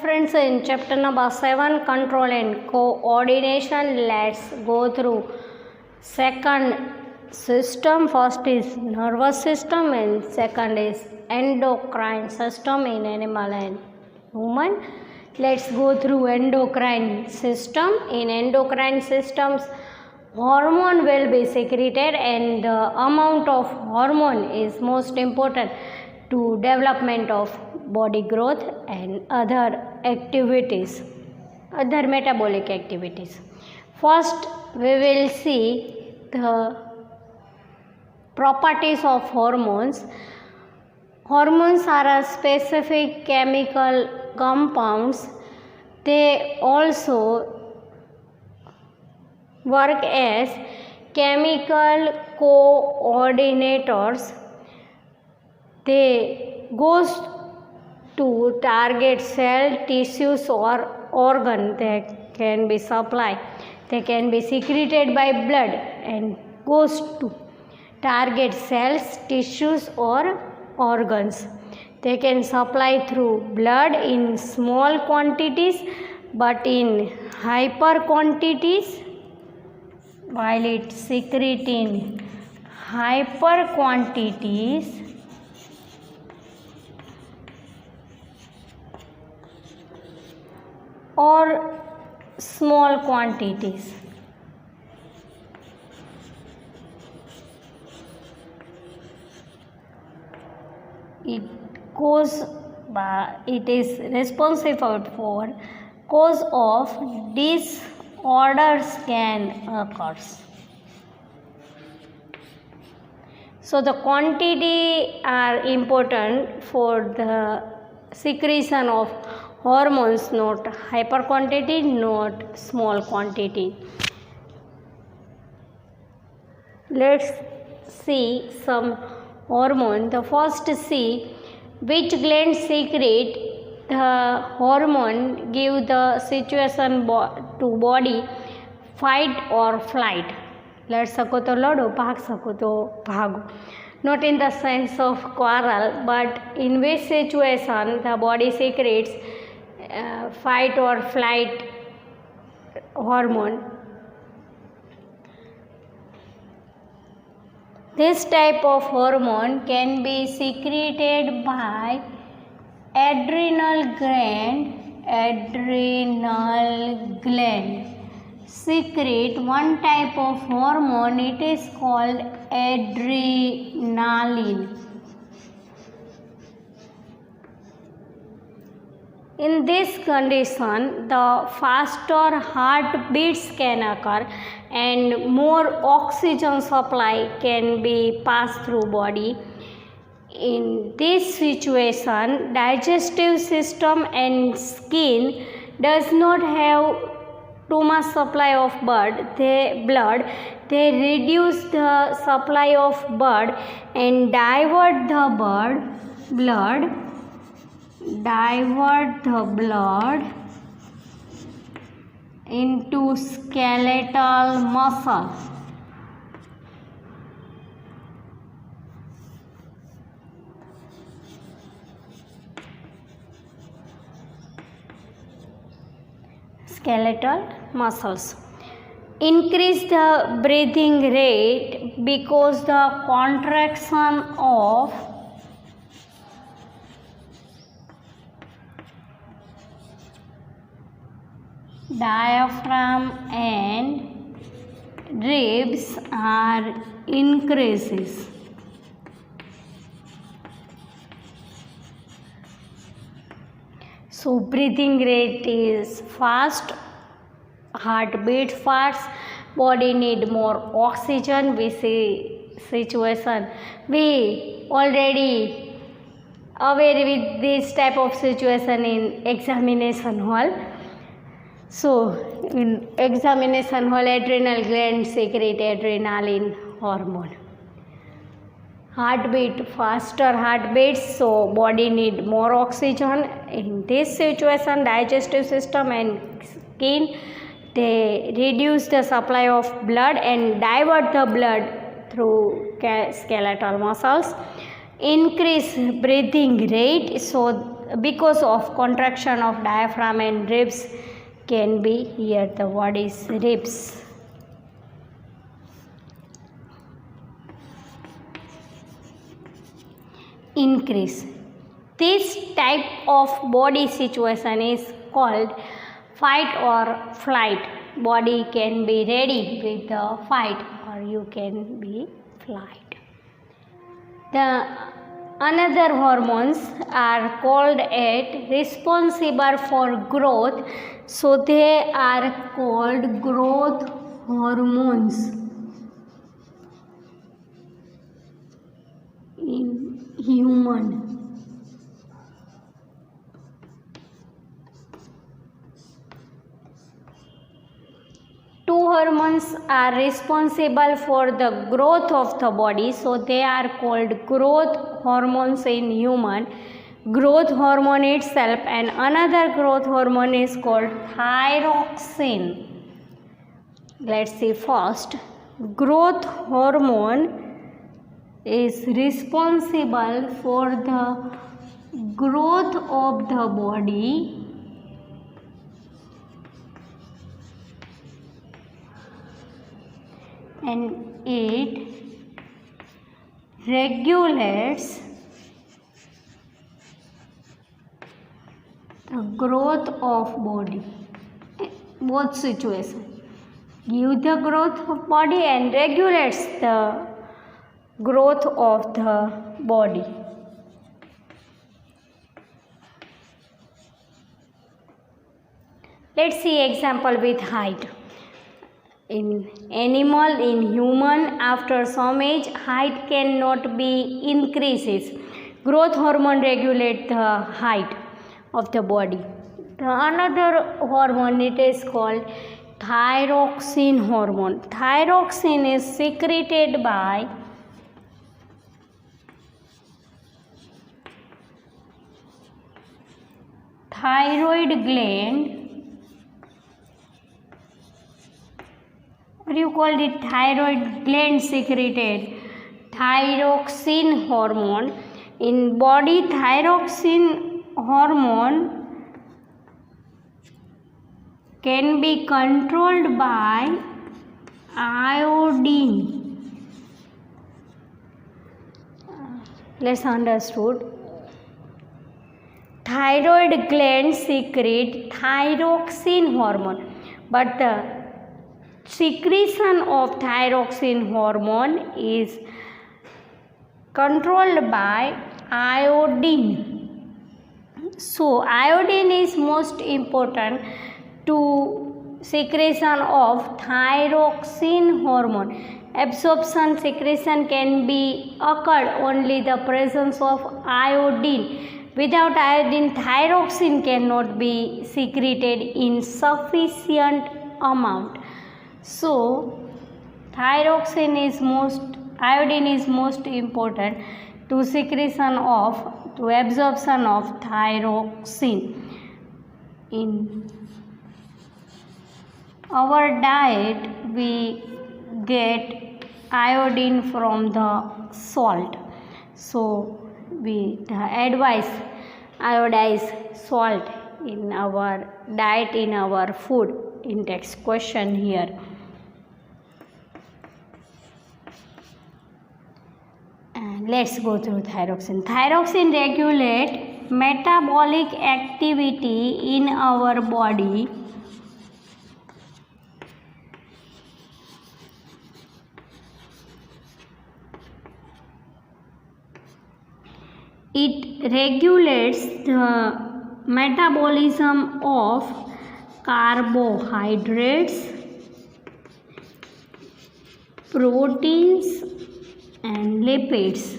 Friends, in chapter number 7, control and coordination, let's go through second system. First is nervous system and second is endocrine system in animal and human. Let's go through endocrine system. In endocrine systems, hormone will be secreted, and the amount of hormone is most important to development of body growth and other activities, other metabolic activities. First, we will see the properties of hormones. Hormones are a specific chemical compounds. They also work as chemical coordinators. They goes to target cell, tissues or organ. They can be supplied. They can be secreted by blood and goes to target cells, tissues or organs. They can supply through blood in small quantities, but in hyper quantities, while it secrete in hyper quantities, or small quantities. It is responsible for cause of disorders can occur. So the quantity are important for the secretion of hormones, not hyper quantity, not small quantity. Let's see some hormone. The first see which gland secrete the hormone, give the situation to body fight or flight. लड़ सको तो लड़ो, भाग सको तो भागो. Not in the sense of quarrel, but in which situation the body secretes fight or flight hormone. This type of hormone can be secreted by adrenal gland secrete one type of hormone. It is called adrenaline. In this condition, the faster heartbeats can occur and more oxygen supply can be passed through body. In this situation, digestive system and skin does not have too much supply of blood. They reduce the supply of blood and divert the blood into skeletal muscle. Skeletal muscles. Increase the breathing rate because the contraction of diaphragm and ribs are increases. So breathing rate is fast, heartbeat fast, body need more oxygen. We see situation, we already aware with this type of situation in examination hall. So in examination hall, adrenal gland secrete adrenaline hormone. Heartbeat, faster heartbeats, so body need more oxygen. In this situation, digestive system and skin, they reduce the supply of blood and divert the blood through skeletal muscles. Increase breathing rate, so because of contraction of diaphragm and ribs can be, here the word is ribs. Increase. This type of body situation is called fight or flight. Body can be ready with the fight or you can be flight. The another hormones are called as responsible for growth. So they are called growth hormones in human. Two hormones are responsible for the growth of the body, so they are called growth hormones in human. Growth hormone itself, and another growth hormone is called thyroxine. Let's see first. Growth hormone is responsible for the growth of the body and it regulates the growth of body. Both situations give the growth of body and regulates the growth of the body. Let's see example with height. In animal, in human, after some age, height cannot be increases. Growth hormone regulate the height of the body. The another hormone, it is called thyroxine hormone. Thyroxine is secreted by thyroid gland. What do you call it? Thyroid gland secreted thyroxine hormone. In body, thyroxine hormone can be controlled by iodine. Let's understood. Thyroid gland secrete thyroxine hormone, but the secretion of thyroxine hormone is controlled by iodine. So iodine is most important to secretion of thyroxine hormone. Absorption secretion can be occurred only the presence of iodine. Without iodine, thyroxine cannot be secreted in sufficient amount. So iodine is most important to secretion of, to absorption of thyroxine. In our diet, we get iodine from the salt. So we advise iodized salt in our diet, in our food. In text question here. And let's go through thyroxine. Thyroxine regulate metabolic activity in our body. It regulates the metabolism of carbohydrates, proteins and lipids.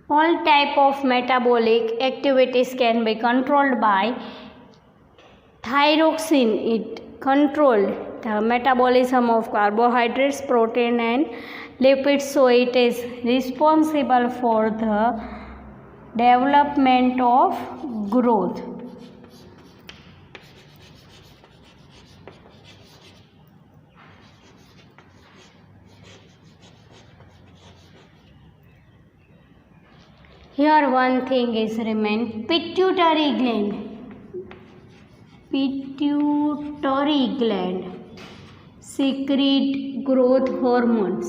All type of metabolic activities can be controlled by thyroxine. It controls the metabolism of carbohydrates, protein and lipids, so it is responsible for the development of growth. Here one thing is remain. Pituitary gland secrete growth hormones.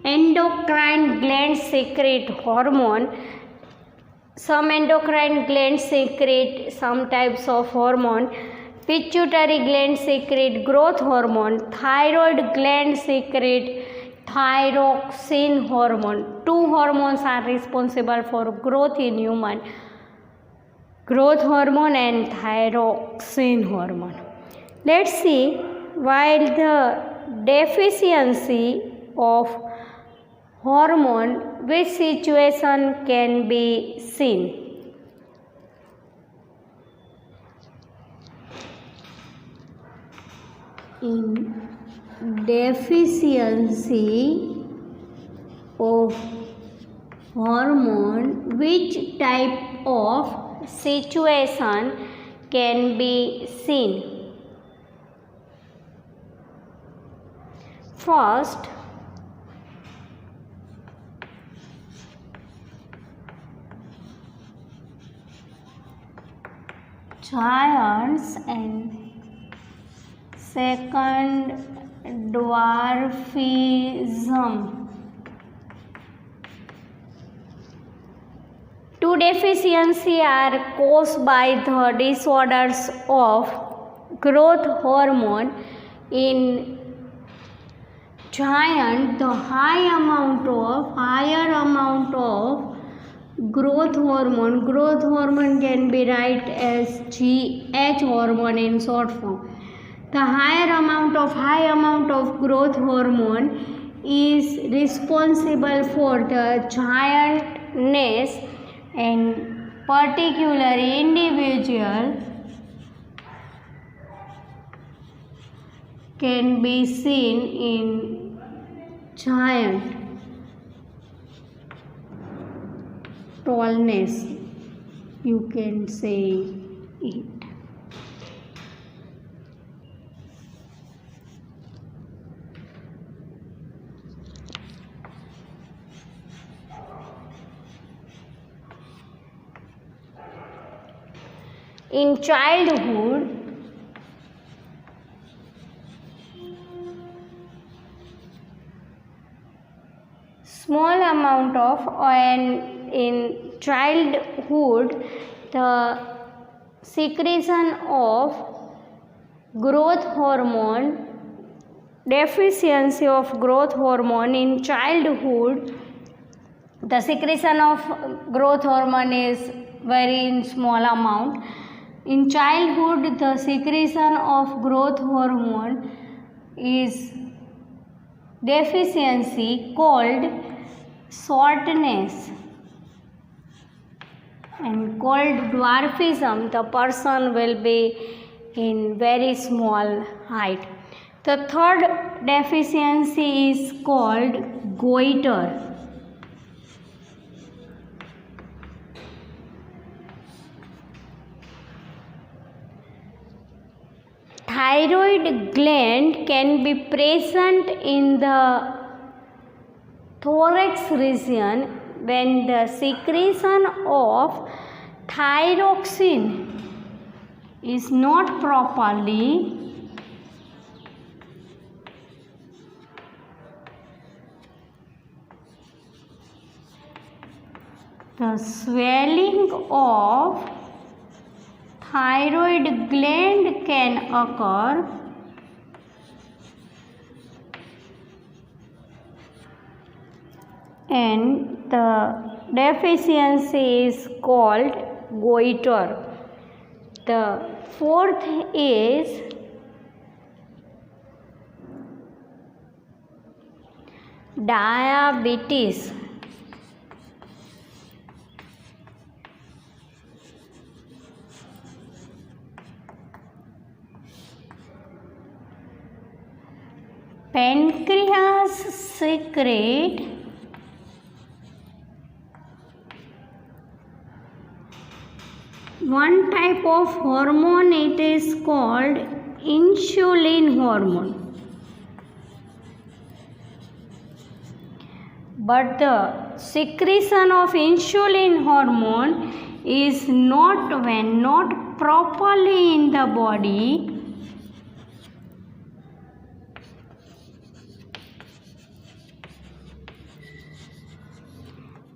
Endocrine glands secrete hormone. Some endocrine glands secrete some types of hormone. Pituitary gland secrete growth hormone. Thyroid gland secrete thyroxine hormone. Two hormones are responsible for growth in human: growth hormone and thyroxine hormone. Let's see, while the deficiency of hormone, which situation can be seen? In deficiency of hormone, which type of situation can be seen? First, giants, and second, dwarfism. Two deficiencies are caused by the disorders of growth hormone. In giant, the higher amount of growth hormone can be written as GH hormone in short form. The high amount of growth hormone is responsible for the giantness, and particular individual can be seen in giant tallness, you can say it. In childhood, small amount of, and in childhood the secretion of growth hormone, deficiency of growth hormone in childhood, the secretion of growth hormone is very in small amount. In childhood, the secretion of growth hormone is deficiency called shortness, and called dwarfism. The person will be in very small height. The third deficiency is called goiter. Thyroid gland can be present in the thorax region when the secretion of thyroxine is not properly the swelling of thyroid gland can occur, and the deficiency is called goiter. The fourth is diabetes. Pancreas secrete one type of hormone, it is called insulin hormone. but the secretion of insulin hormone is not when not properly in the body.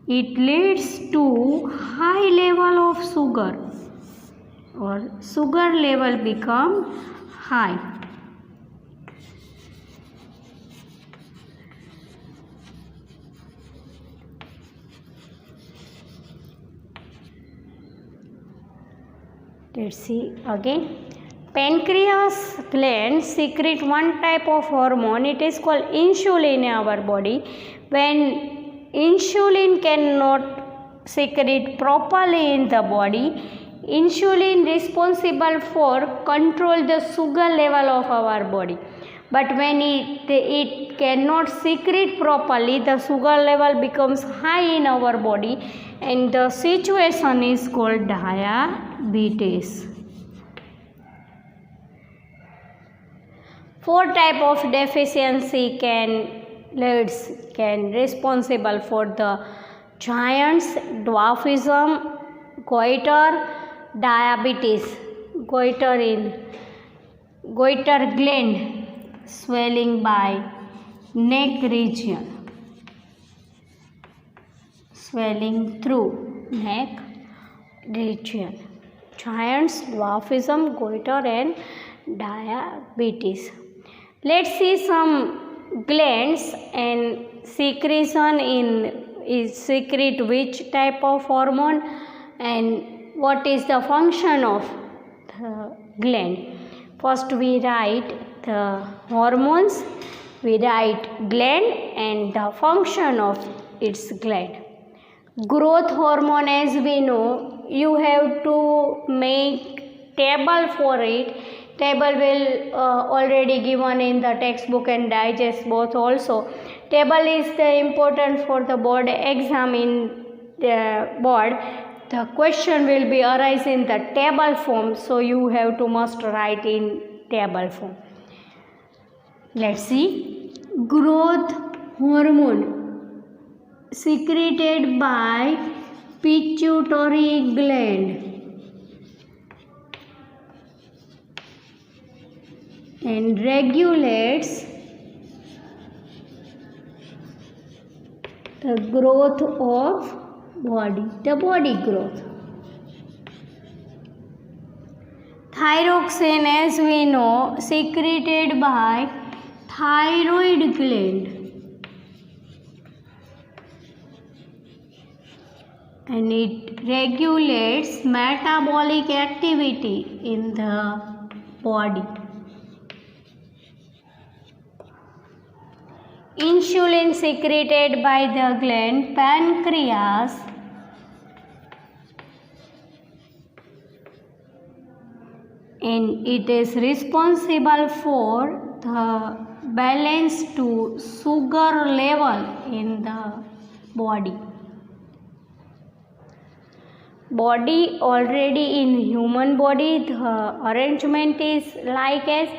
It leads to high level of sugar or sugar level become high. Let's see again. Pancreas gland secrete one type of hormone. It is called insulin in our body. When insulin cannot secrete properly in the body, insulin responsible for control the sugar level of our body. But when it cannot secrete properly, the sugar level becomes high in our body, and the situation is called diabetes. 4 type of deficiency can responsible for the giants, dwarfism, goiter, diabetes, goiter gland, swelling by neck region, swelling through neck region, giants, dwarfism, goiter and diabetes. Let's see some glands and secretion is secrete which type of hormone and what is the function of the gland. First we write the hormones, we write gland and the function of its gland. Growth hormone, as we know, you have to make table for it. Table will already given in the textbook and digest both also. Table is the important for the board exam in the board. The question will be arise in the table form, so you have to must write in table form. Let's see. Growth hormone secreted by pituitary gland and regulates the growth of body, the body growth. Thyroxine, as we know, secreted by thyroid gland and it regulates metabolic activity in the body. Insulin secreted by the gland pancreas and it is responsible for the balance to sugar level in the body. Body already in human body, the arrangement is like as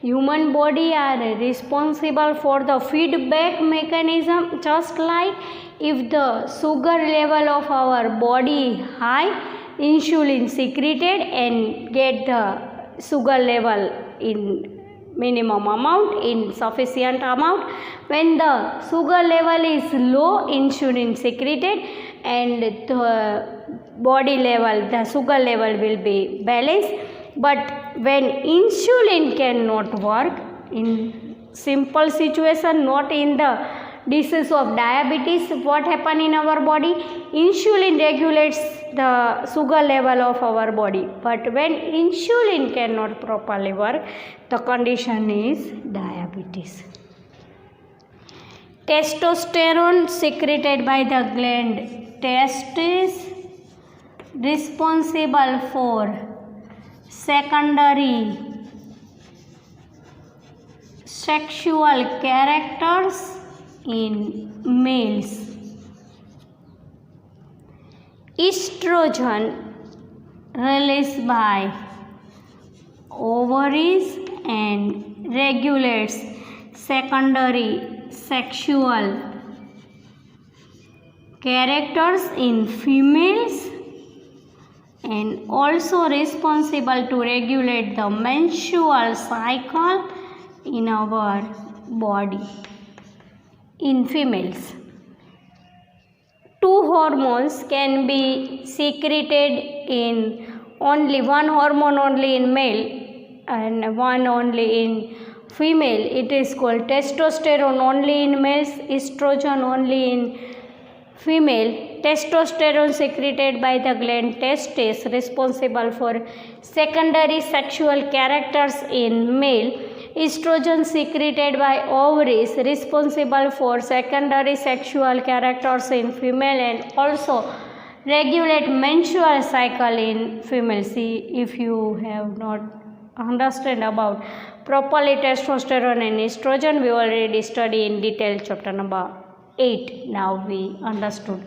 human body are responsible for the feedback mechanism, just like if the sugar level of our body high, insulin secreted and get the sugar level in minimum amount, in sufficient amount. When the sugar level is low, insulin secreted and the body level, the sugar level will be balanced. But when insulin cannot work, in simple situation, not in the disease of diabetes, what happen in our body? Insulin regulates the sugar level of our body. But when insulin cannot properly work, the condition is diabetes. Testosterone secreted by the gland testis responsible for secondary sexual characters in males. Estrogen released by ovaries and regulates secondary sexual characters in females and also responsible to regulate the menstrual cycle in our body in females. Two hormones can be secreted in only one hormone only in male and one only in female. It is called testosterone only in males, estrogen only in female. Testosterone secreted by the gland testes responsible for secondary sexual characters in male. Estrogen secreted by ovaries responsible for secondary sexual characters in female and also regulate menstrual cycle in female. See, if you have not understand about properly testosterone and estrogen, we already study in detail chapter number 8. Now we understood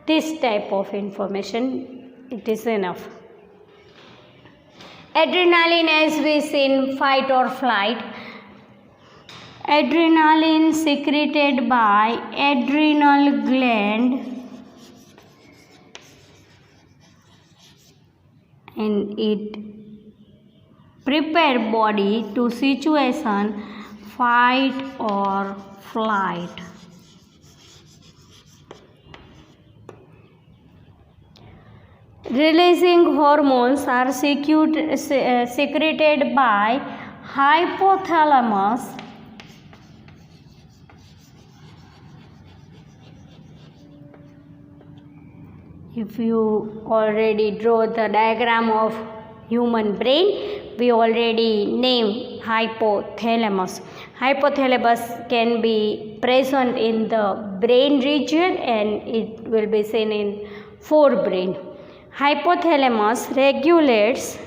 this type of information. It is enough. Adrenaline, as we seen, fight or flight. Adrenaline secreted by adrenal gland and it prepare body to situation fight or flight. Releasing hormones are secreted by hypothalamus If you already draw the diagram of human brain, we already name hypothalamus. Hypothalamus can be present in the brain region and it will be seen in forebrain. Hypothalamus regulates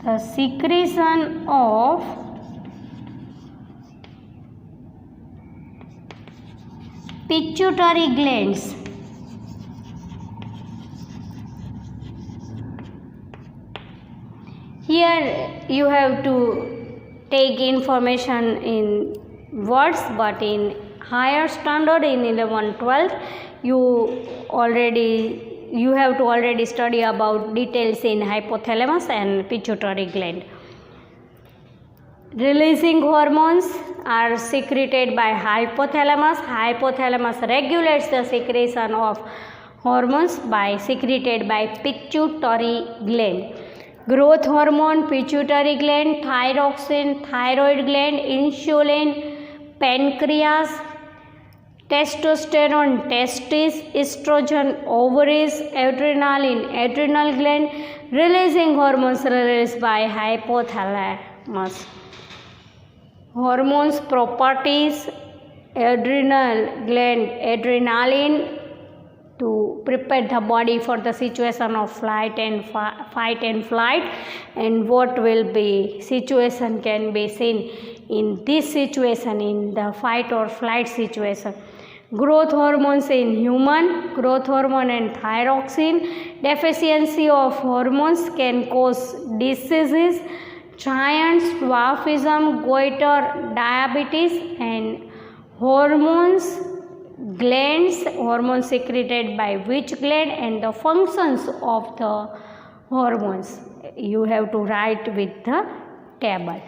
the secretion of pituitary glands. Here you have to take information in words, but in higher standard in 11-12 you have to already study about details in hypothalamus and pituitary gland. Releasing hormones are secreted by hypothalamus. Hypothalamus regulates the secretion of hormones secreted by pituitary gland. Growth hormone, pituitary gland, thyroxine, thyroid gland, insulin, pancreas, testosterone, testes, estrogen, ovaries, adrenaline, adrenal gland. Releasing hormones released by hypothalamus. Hormones properties: adrenal gland, adrenaline to prepare the body for the situation of fight and flight, and what will be situation can be seen in this situation, in the fight or flight situation. Growth hormones in human, growth hormone and thyroxine. Deficiency of hormones can cause diseases, giants, dwarfism, goiter, diabetes, and hormones, glands, hormones secreted by which gland and the functions of the hormones. You have to write with the table.